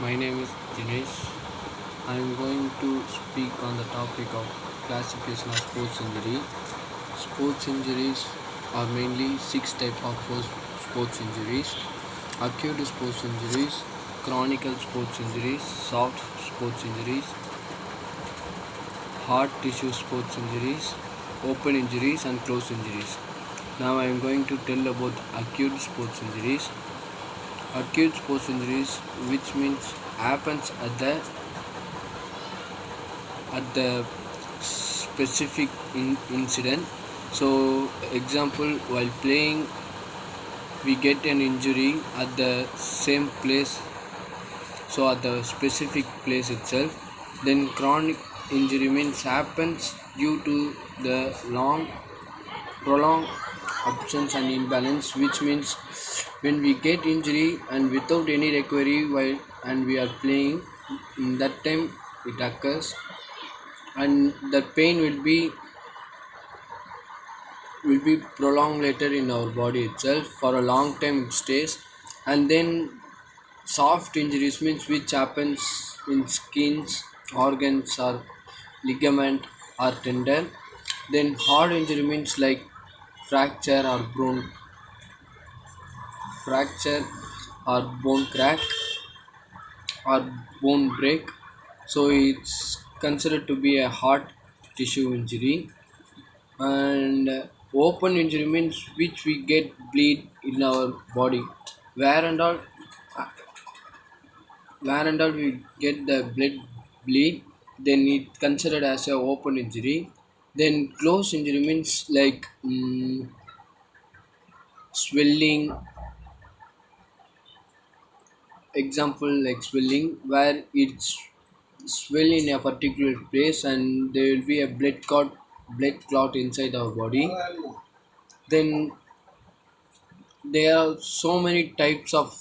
My name is Dinesh. I am going to speak on the topic of classification of sports injury. Sports injuries are mainly six types of sports injuries: acute sports injuries, chronic sports injuries, soft sports injuries, hard tissue sports injuries, open injuries, and closed injuries. Now I am going to tell about acute sports injuries. Acute sports injuries, which means happens at the specific incident. So example, while playing we get an injury at the same place, so at the specific place itself. Then chronic injury means happens due to the long prolonged absence and imbalance, which means when we get injury and without any recovery while and we are playing, in that time it occurs, and the pain will be prolonged later in our body itself for a long time it stays. And then soft injuries means which happens in skins, organs, or ligament or tendon. Then hard injury means like fracture or bone crack or bone break. So it's considered to be a hard tissue injury. And open injury means which we get bleed in our body, where and all we get the blood bleed, then it considered as a open injury. Then closed injury means like swelling. Example like swelling, where it's swell in a particular place and there will be a blood clot inside our body. Then there are so many types of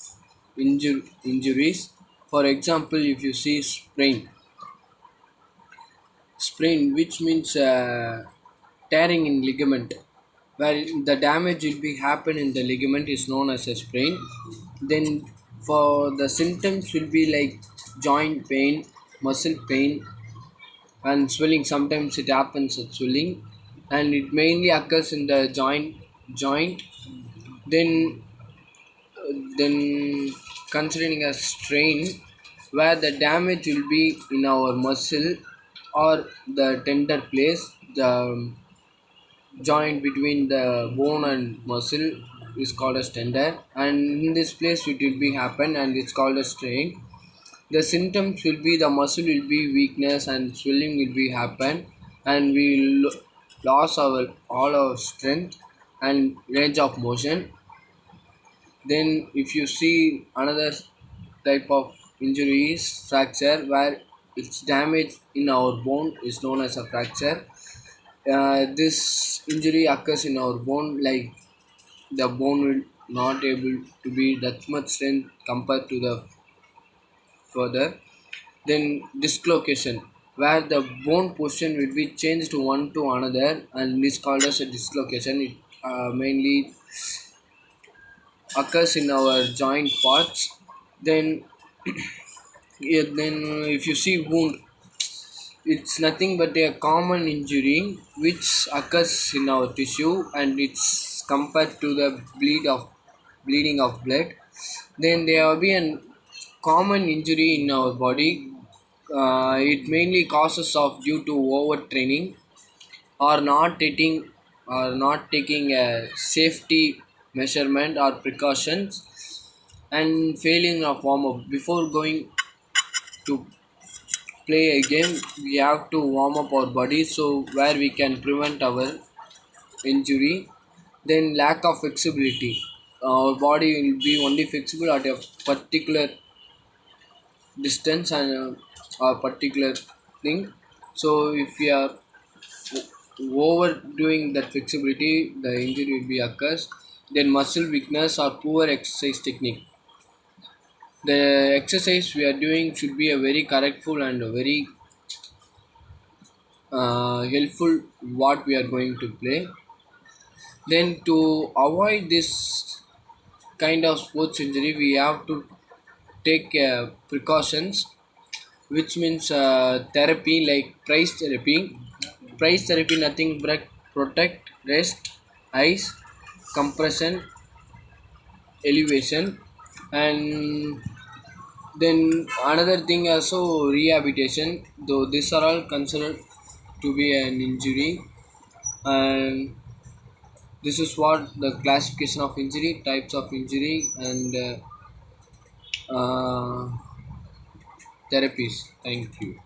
injuries. For example, if you see sprain, which means tearing in ligament, where the damage will be happen in the ligament is known as a sprain. Then for the symptoms will be like joint pain, muscle pain, and swelling. Sometimes it happens at swelling, and it mainly occurs in the joint. Then then considering a strain, where the damage will be in our muscle or the tender place, the joint between the bone and muscle is called as tender, and in this place it will be happen and it's called a strain. The symptoms will be the muscle will be weakness and swelling will be happen, and we lost our all our strength and range of motion. Then if you see another type of injury is fracture, where it's damage in our bone is known as a fracture. This injury occurs in our bone, like the bone will not able to be that much strength compared to the further. Then dislocation, where the bone position will be changed to one to another, and is called as a dislocation. It mainly occurs in our joint parts. Then yeah, then if you see wound, it's nothing but a common injury which occurs in our tissue, and it's compared to the bleeding of blood. Then there will be a common injury in our body. It mainly causes of due to overtraining or not taking a safety measurement or precautions, and failing of warm up before going to play a game. We have to warm up our body, so where we can prevent our injury. Then lack of flexibility, our body will be only flexible at a particular distance and a particular thing. So if we are overdoing that flexibility, the injury will be occurs. Then muscle weakness or poor exercise technique, the exercise we are doing should be a very correctful and a very helpful what we are going to play. Then to avoid this kind of sports injury, we have to take precautions, which means therapy like price therapy. Price therapy nothing but protect rest, eyes, compression, elevation, and then another thing also rehabilitation. Though these are all considered to be an injury, and this is what the classification of injury, types of injury, and therapies. Thank you.